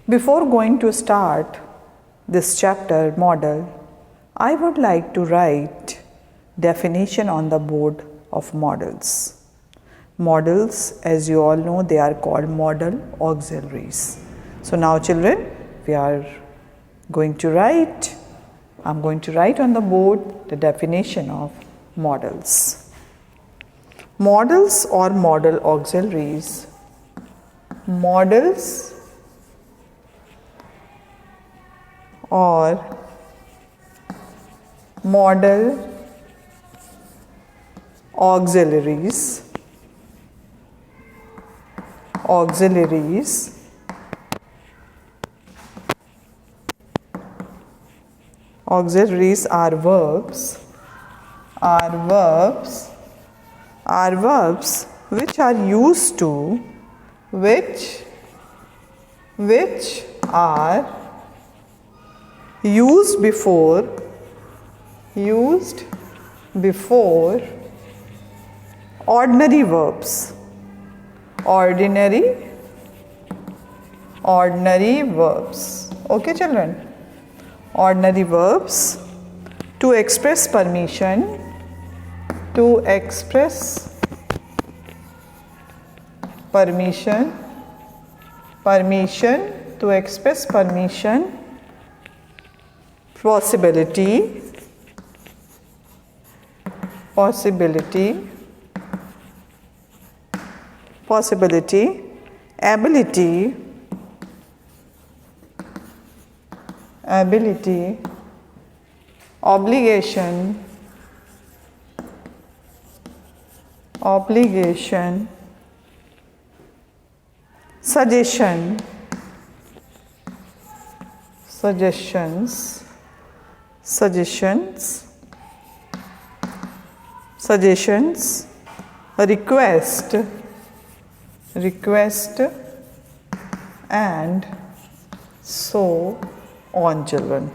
Before going to start this chapter model, I would like to write definition on the board of models. Models, as you all know, they are called model auxiliaries. So now children, we are going to write, I'm going to write on the board the definition of models. Models or model auxiliaries. Models or model auxiliaries are verbs which are used to which are used before ordinary verbs. Ordinary verbs. Okay children? Ordinary verbs to express permission, possibility, ability, obligation, suggestions, request and so on children.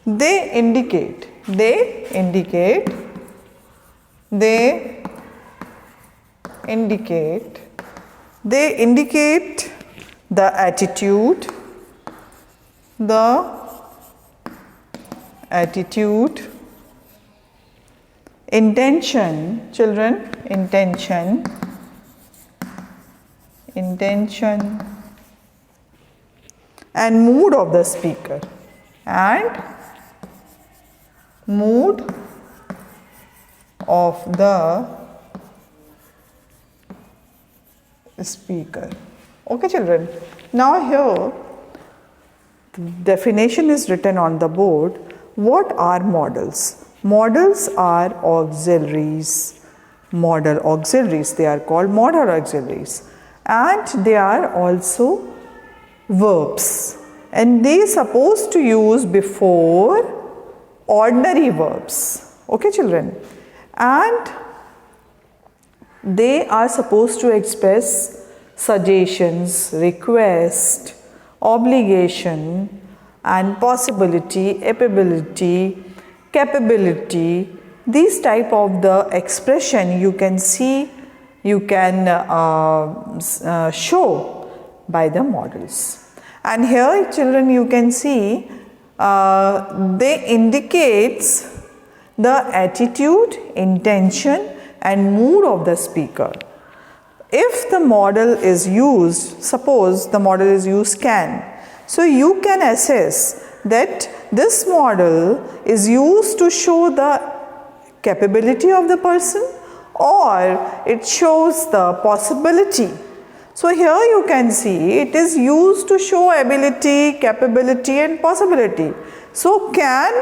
They indicate the attitude, intention children, intention and mood of the speaker, Okay children, now here the definition is written on the board. What are models? Models are auxiliaries. Model auxiliaries, they are called model auxiliaries, and they are also verbs, and they supposed to use before ordinary verbs. Okay children, and they are supposed to express suggestions, request, obligation and possibility, ability, capability. These type of the expression you can see, you can show by the models. And here children you can see they indicates the attitude, intention and mood of the speaker. If the model is used, suppose the model is used can, so you can assess that this model is used to show the capability of the person or it shows the possibility. So here you can see it is used to show ability, capability and possibility. So can,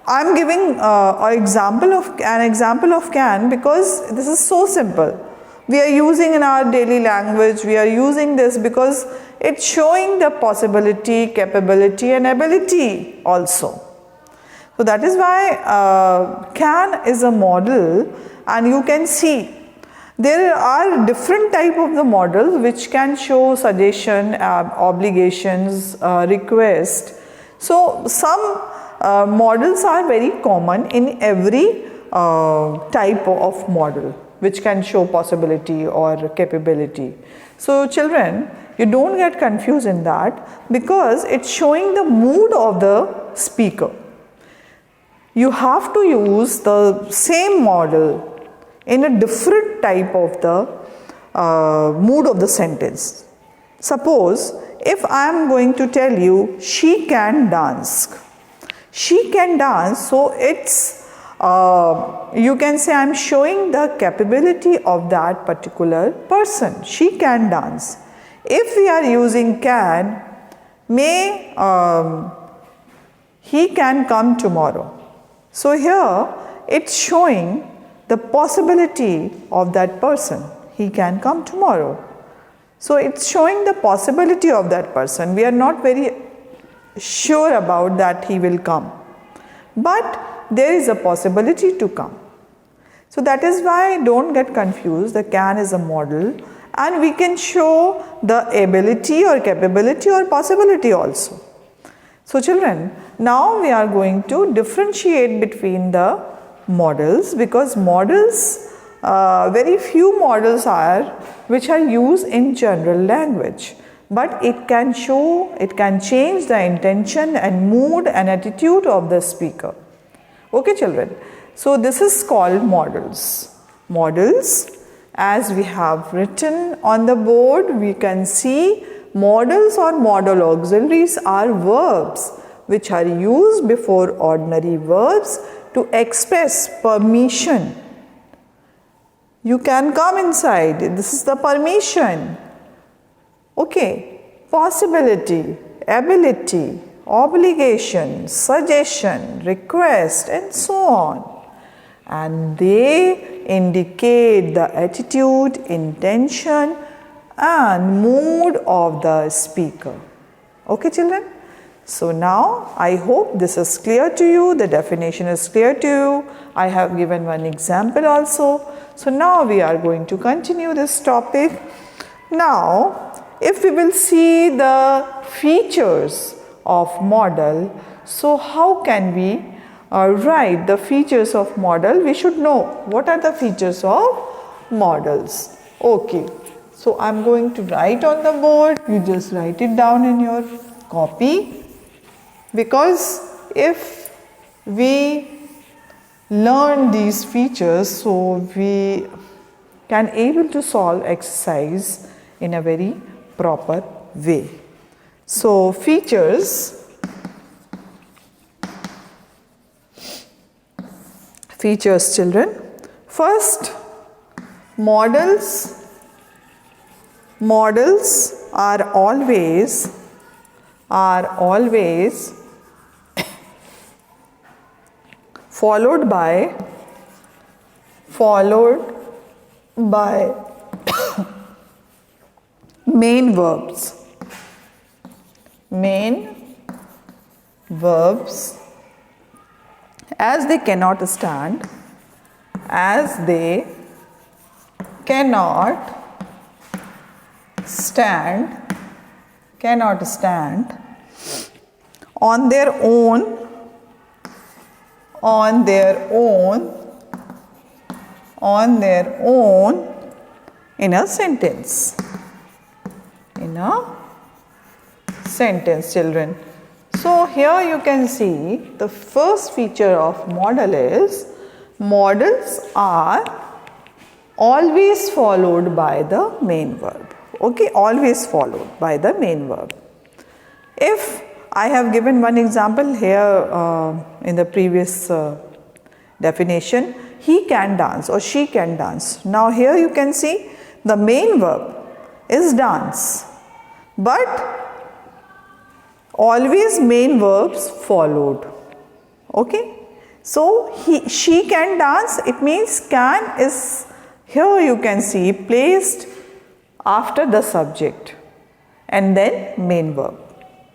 I am giving an example of can because this is so simple. We are using in our daily language, we are using this because it's showing the possibility, capability and ability also. So that is why can is a model, and you can see there are different type of the models which can show suggestion, obligations, request. So some models are very common in every type of model which can show possibility or capability. So children, you don't get confused in that, because it's showing the mood of the speaker. You have to use the same model in a different type of the mood of the sentence. Suppose if I am going to tell you she can dance. She can dance, so it's you can say I am showing the capability of that particular person. She can dance. If we are using can, may he can come tomorrow. So here it's showing the possibility of that person. He can come tomorrow. So it's showing the possibility of that person. We are not very sure about that he will come, but there is a possibility to come. So that is why don't get confused. The can is a model, and we can show the ability or capability or possibility also. So children, now we are going to differentiate between the models, because models, very few models are which are used in general language, but it can show, it can change the intention and mood and attitude of the speaker. Okay children, so this is called models. Models, as we have written on the board, we can see models or modal auxiliaries are verbs which are used before ordinary verbs to express permission. You can come inside. This is the permission. Okay. Possibility, ability, obligation, suggestion, request, and so on. And they indicate the attitude, intention, and mood of the speaker. Okay children? So now I hope this is clear to you, the definition is clear to you. I have given one example also. So now we are going to continue this topic. Now if we will see the features of model, so how can we write the features of model? We should know what are the features of models. Okay, so I am going to write on the board. You just write it down in your copy, because if we learn these features, so we can able to solve exercise in a very proper way. So features children. First, models are always followed by main verbs, as they cannot stand on their own in a sentence. Children. So here you can see the first feature of model is models are always followed by the main verb. Okay, always followed by the main verb. If I have given one example here in the previous definition, he can dance or she can dance. Now here you can see the main verb is dance, but always main verbs followed. Okay, so she can dance, it means can is here you can see placed after the subject and then main verb.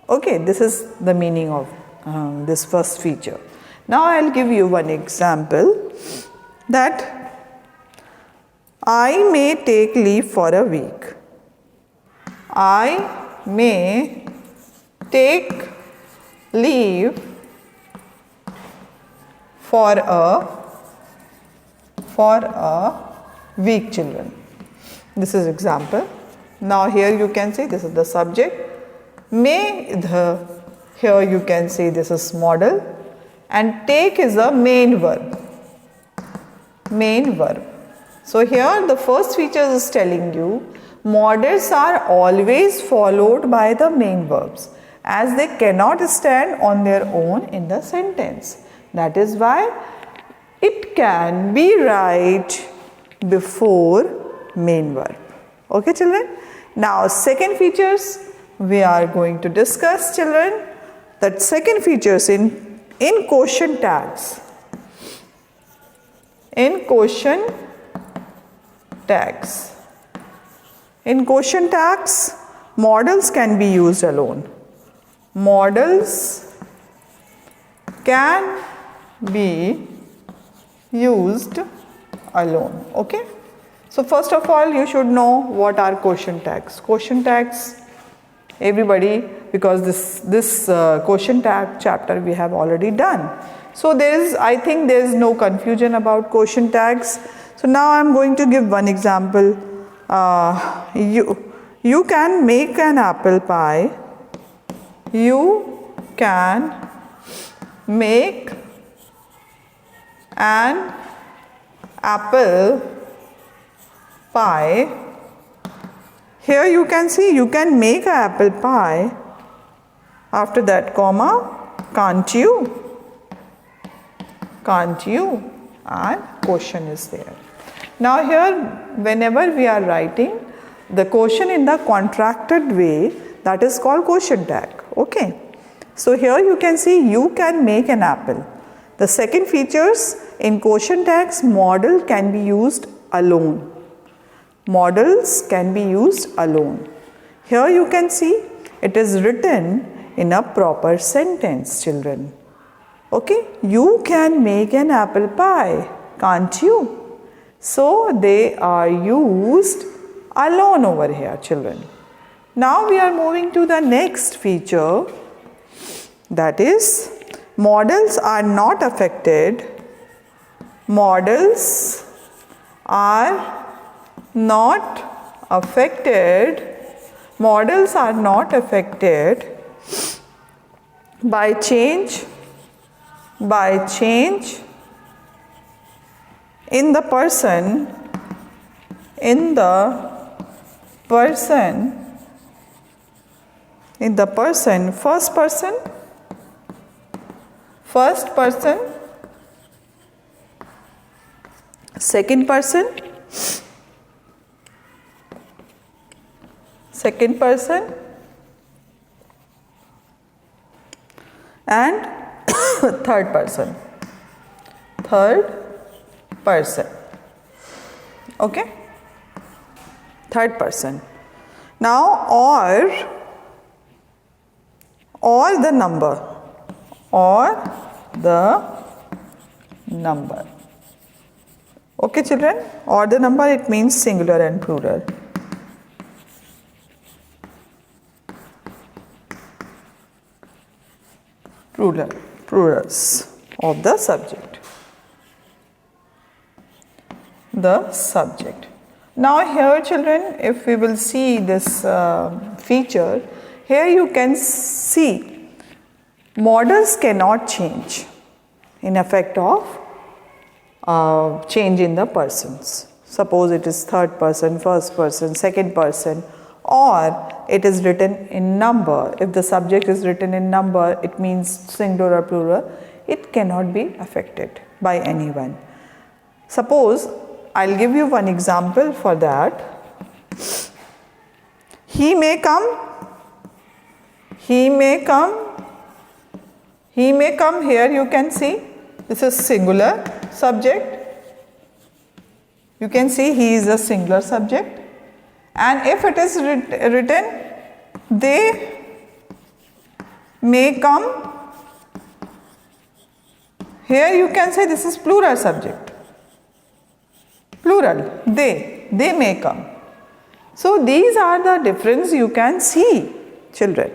Okay, this is the meaning of this first feature. Now I will give you one example, that I may take leave for a week. I may take leave for a week, children. This is example. Now here you can see this is the subject. Here you can see this is modal, and take is a main verb. Main verb. So here the first feature is telling you modals are always followed by the main verbs, as they cannot stand on their own in the sentence. That is why it can be right before main verb. Okay children? Now second features we are going to discuss, children. That second features in quotient tags. In quotient tags. In quotient tags, modals can be used alone. Modals can be used alone. Okay? So first of all, you should know what are quotient tags. Quotient tags, everybody, because this quotient tag chapter we have already done. So I think there is no confusion about quotient tags. So now I am going to give one example. You can make an apple pie. You can make an apple pie. Here you can see you can make an apple pie. After that comma, can't you? Can't you? And quotient is there. Now here whenever we are writing the quotient in the contracted way, that is called quotient tag. Okay. So here you can see you can make an apple. The second features in quotient tags, modal can be used alone. Modals can be used alone. Here you can see it is written in a proper sentence, children. Okay, you can make an apple pie, can't you? So they are used alone over here, children. Now we are moving to the next feature, that is modals are not affected. Modals are not affected. Modals are not affected by change in the person first person, second person, and third person. Okay, third person. Now or the number. Okay children, or the number, it means singular and plural. Plurals of the subject. The subject. Now here children, if we will see this feature, here you can see modals cannot change in effect of change in the persons. Suppose it is third person, first person, second person, or it is written in number. If the subject is written in number, it means singular or plural. It cannot be affected by anyone. Suppose I'll give you one example for that. He may come. Here you can see this is singular subject. You can see he is a singular subject. And if it is written, they may come, here you can say this is plural subject. Plural, they may come. So these are the difference you can see, children.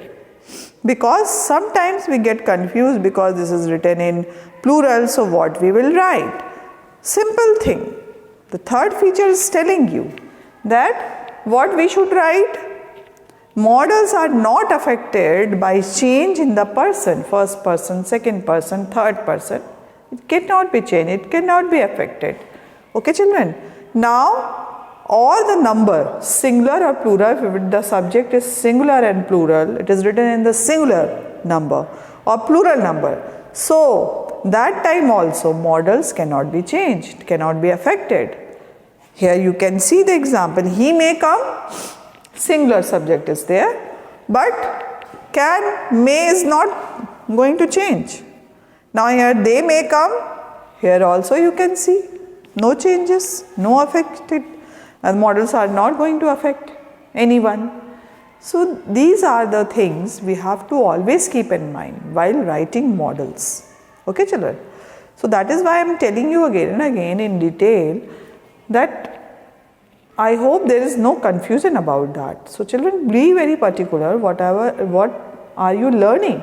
Because sometimes we get confused because this is written in plural, so what we will write? Simple thing. The third feature is telling you that what we should write? Modals are not affected by change in the person, first person, second person, third person. It cannot be changed, it cannot be affected. Okay children? Now all the number, singular or plural, if the subject is singular and plural, it is written in the singular number or plural number. So that time also modals cannot be changed, cannot be affected. Here you can see the example. He may come, singular subject is there, but can, may is not going to change. Now here they may come, here also you can see no changes, no affected, and modals are not going to affect anyone. So these are the things we have to always keep in mind while writing modals. Okay children? So that is why I am telling you again and again in detail that I hope there is no confusion about that. So children, be very particular what are you learning.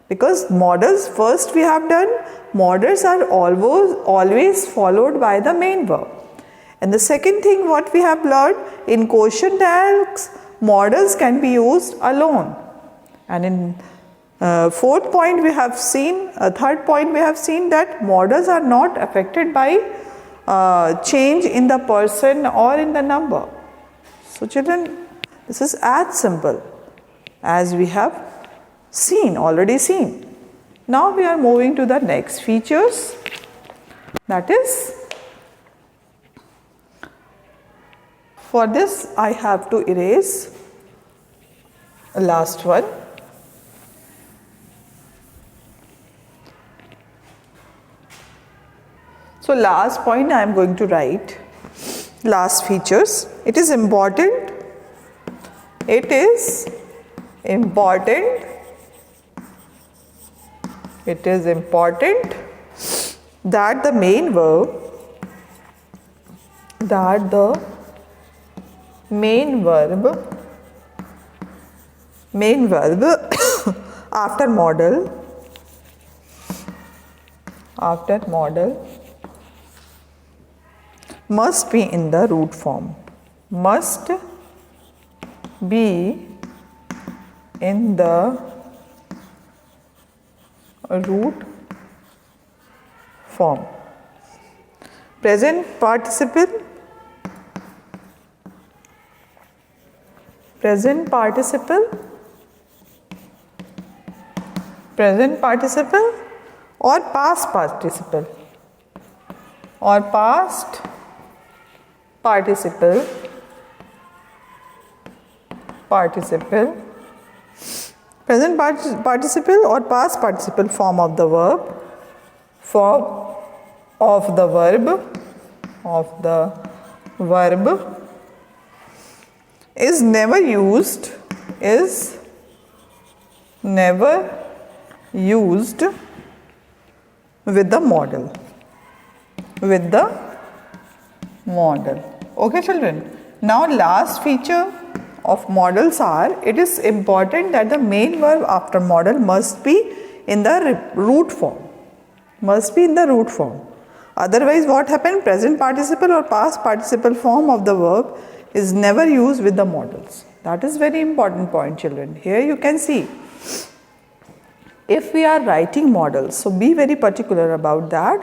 Because modals, first we have done, modals are always followed by the main verb. And the second thing what we have learned, in quotient tags, modals can be used alone. And in fourth point we have seen, third point we have seen that modals are not affected by change in the person or in the number. So children, this is as simple as we have already seen. Now we are moving to the next features, that is, for this I have to erase the last one. So last point I am going to write, last features. It is important that the main verb after modal must be in the root form. Must be in the root form. Present participle or past participle present participle or past participle form of the verb is never used with the modal. Okay children? Now last feature of modals are, it is important that the main verb after modal must be in the root form. Otherwise what happens? Present participle or past participle form of the verb is never used with the modals. That is very important point children. Here you can see, if we are writing modals, so be very particular about that.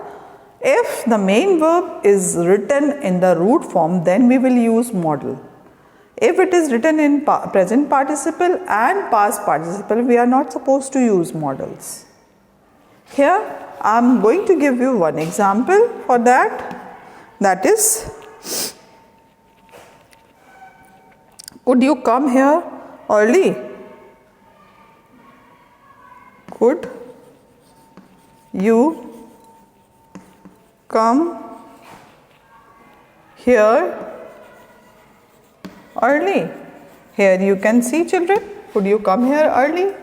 If the main verb is written in the root form, then we will use modal. If it is written in present participle and past participle, we are not supposed to use modals. Here I am going to give you one example for that. That is, could you come here early? Could you come here early? Here you can see children, could you come here early?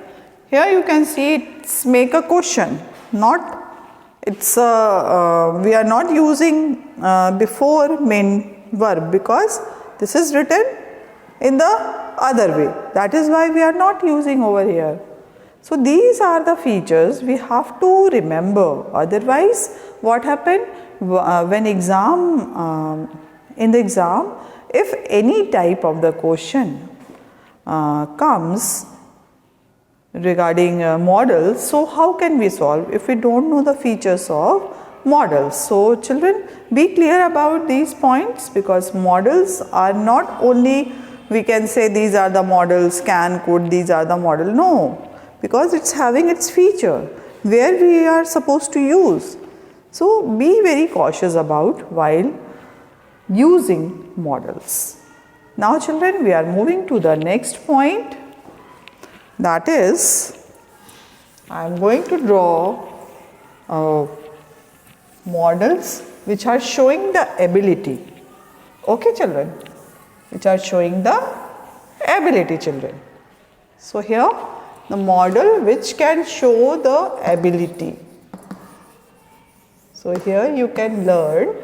Here you can see it's make a question, we are not using before main verb because this is written in the other way. That is why we are not using over here. So these are the features we have to remember. Otherwise what happened when in the exam if any type of the question comes regarding models, so how can we solve if we don't know the features of models? So children, be clear about these points, because models are not only, we can say these are the models, can, could, these are the model. No, because it's having its feature where we are supposed to use. So be very cautious about while using models. Now children, we are moving to the next point. That is, I am going to draw models which are showing the ability. Okay children, which are showing the ability children. So here the model which can show the ability. So here you can learn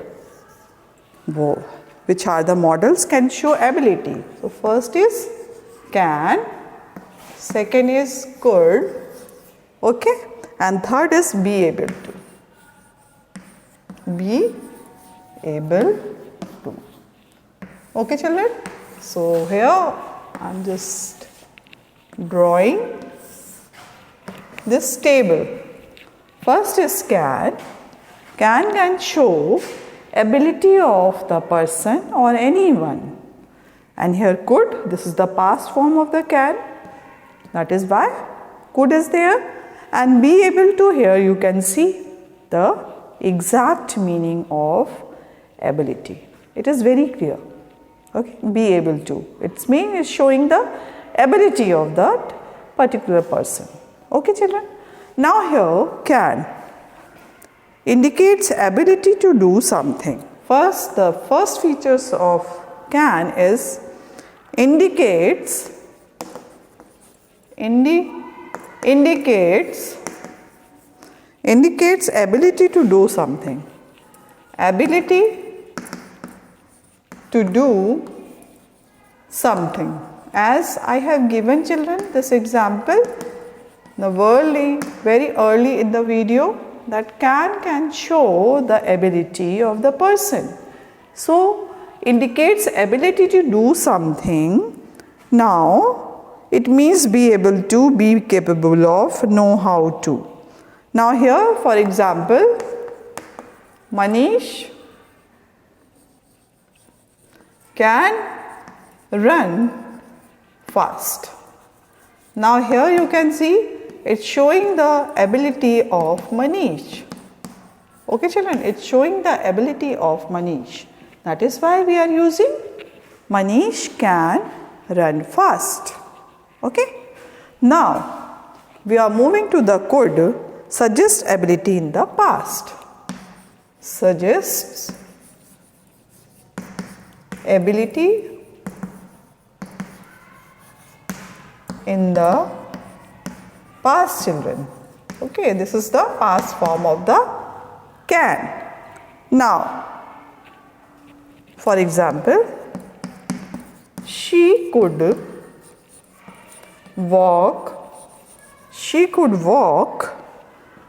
which are the models can show ability. So first is can, second is could, okay, and third is be able to. Be able to. Okay children, so here I am just drawing this table. First is can. Can show ability of the person or anyone, and here could, this is the past form of the can, that is why could is there, and be able to, here you can see the exact meaning of ability. It is very clear. Okay, be able to, its meaning is showing the ability of that particular person. Okay children, now here can indicates ability to do something. First, the first features of can is indicates ability to do something. Ability to do something. As I have given children this example very early in the video, that can show the ability of the person. So indicates ability to do something. Now it means be able to, be capable of, know how to. Now here for example, Manish can run fast. Now here you can see it's showing the ability of Manish. Okay children, it's showing the ability of Manish. That is why we are using Manish can run fast. Okay. Now we are moving to the could, suggest ability in the past. Suggests ability in the past children. Okay, this is the past form of the can. Now, for example, she could walk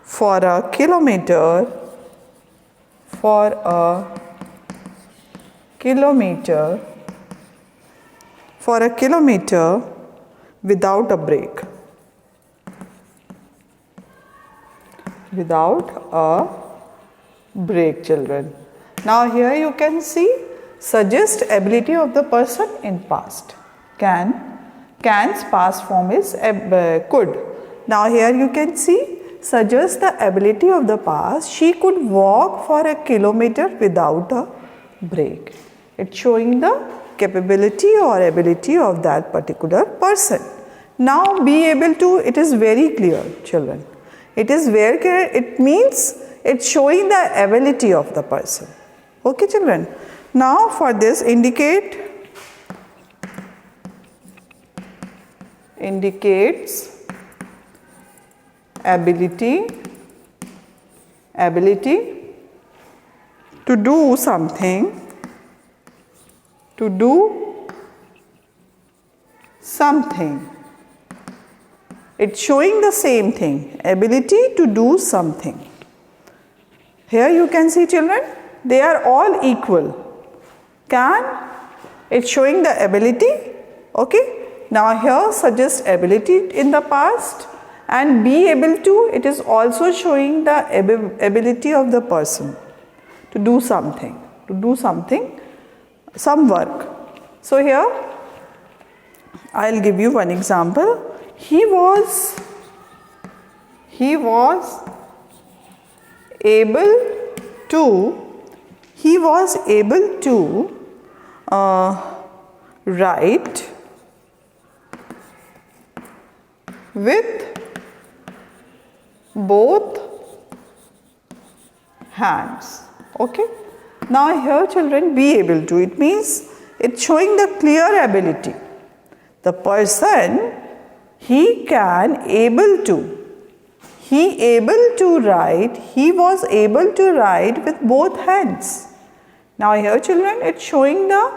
for a kilometer without a break. Without a break children. Now here you can see suggest ability of the person in past. Can's past form is could. Now here you can see suggest the ability of the past. She could walk for a kilometer without a break. It's showing the capability or ability of that particular person. Now be able to, it is very clear children. It is very clear, it means it's showing the ability of the person. Okay children. Now for this indicates ability to do something, It's showing the same thing, ability to do something. Here you can see children, they are all equal. Can it's showing the ability. Okay, now here suggest ability in the past, and be able to, it is also showing the ability of the person to do something, some work. So here I'll give you one example. He was able to write with both hands. Okay, now here children, be able to, it means it's showing the clear ability. The person, he was able to write with both hands. Now here children, it's showing the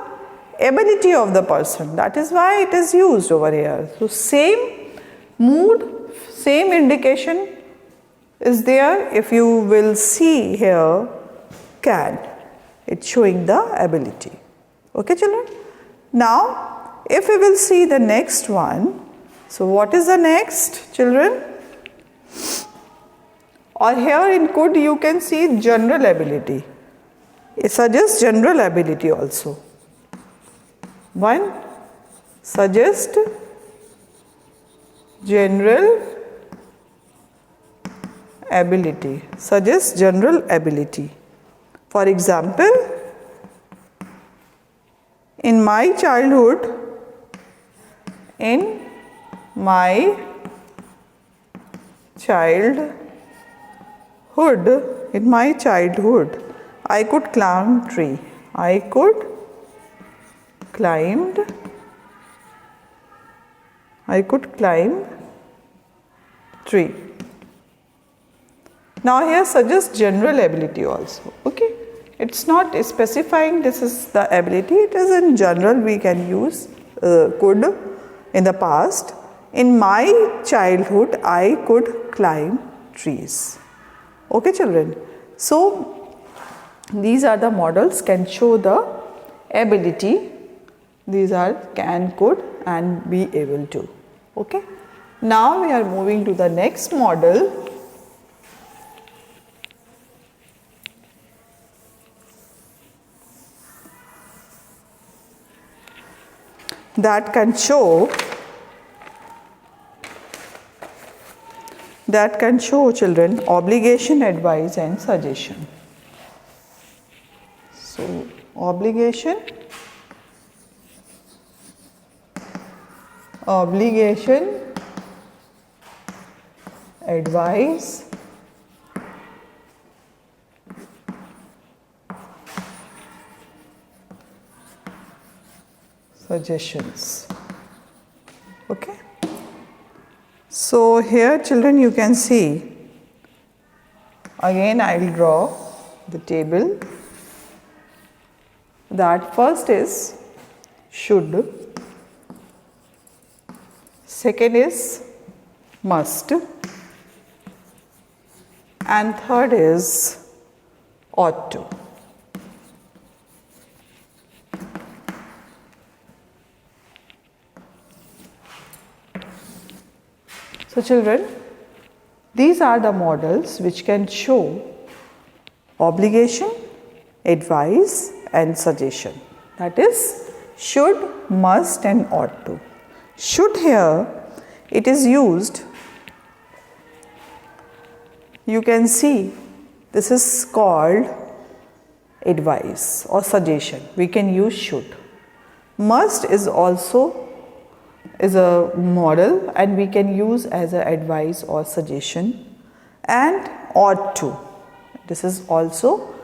ability of the person. That is why it is used over here. So same mood, same indication is there. If you will see here, can, it's showing the ability. Okay children. Now if we will see the next one, so what is the next children? Or here in could you can see general ability. It suggests general ability also. One, suggest general ability. Suggest general ability. For example, in my childhood, I could climb tree. I could climb tree. Now here suggest general ability also. Okay, it's not specifying this is the ability, it is in general we can use could in the past. In my childhood, I could climb trees. Okay children, so these are the models, can show the ability. These are can, could and be able to. Okay, now we are moving to the next model. That can show children obligation, advice and suggestion. So obligation, advice, suggestions. Okay, so here children you can see, again I will draw the table. That first is should, second is must, and third is ought to. So children, these are the models which can show obligation, advice and suggestion. That is should, must and ought to. Should here it is used, you can see this is called advice or suggestion. We can use should. Must is also is a model and we can use as a advice or suggestion, and ought to, this is also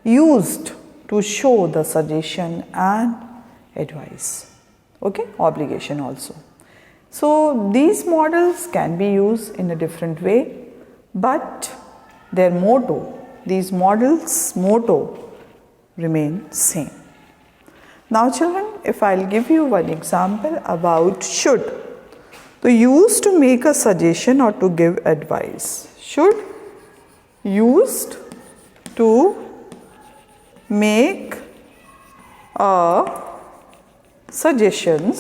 used to show the suggestion and advice. Okay, obligation also. So these models can be used in a different way, but their motto, these models motto remain same. Now children, if I'll give you one example about should, so used to make a suggestion or to give advice. Should, used to make a suggestion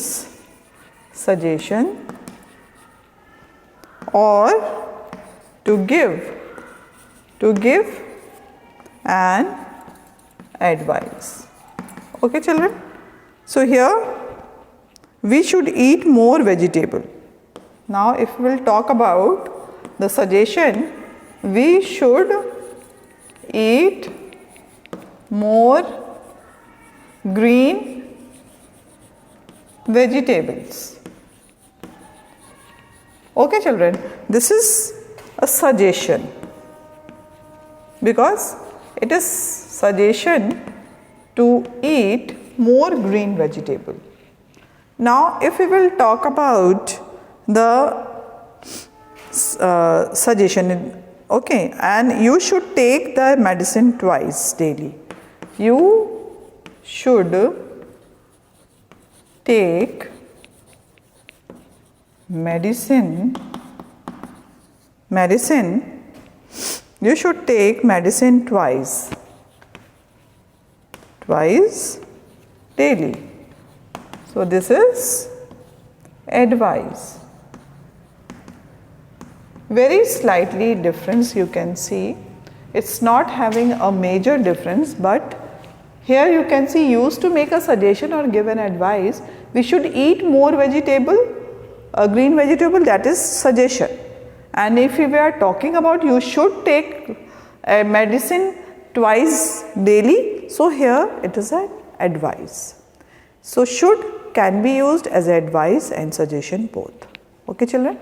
or to give an advice. Okay children, so here we should eat more vegetable. Now if we will talk about the suggestion, we should eat more green vegetables. Okay children, this is a suggestion because it is suggestion to eat more green vegetable. Now if we will talk about the suggestion, okay, and you should take the medicine twice daily. You should take medicine, you should take medicine twice daily. So this is advice. Very slightly difference you can see. It's not having a major difference, but here you can see used to make a suggestion or give an advice. We should eat more vegetable, green vegetable, that is suggestion. And if we are talking about you should take a medicine twice daily, so here it is an advice. So should can be used as advice and suggestion both. Okay children.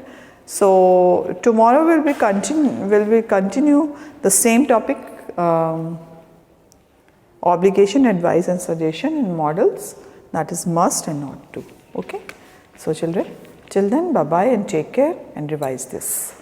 So tomorrow will be continue the same topic, obligation, advice and suggestion in models, that is must and not to. Okay. So children, till then bye bye and take care and revise this.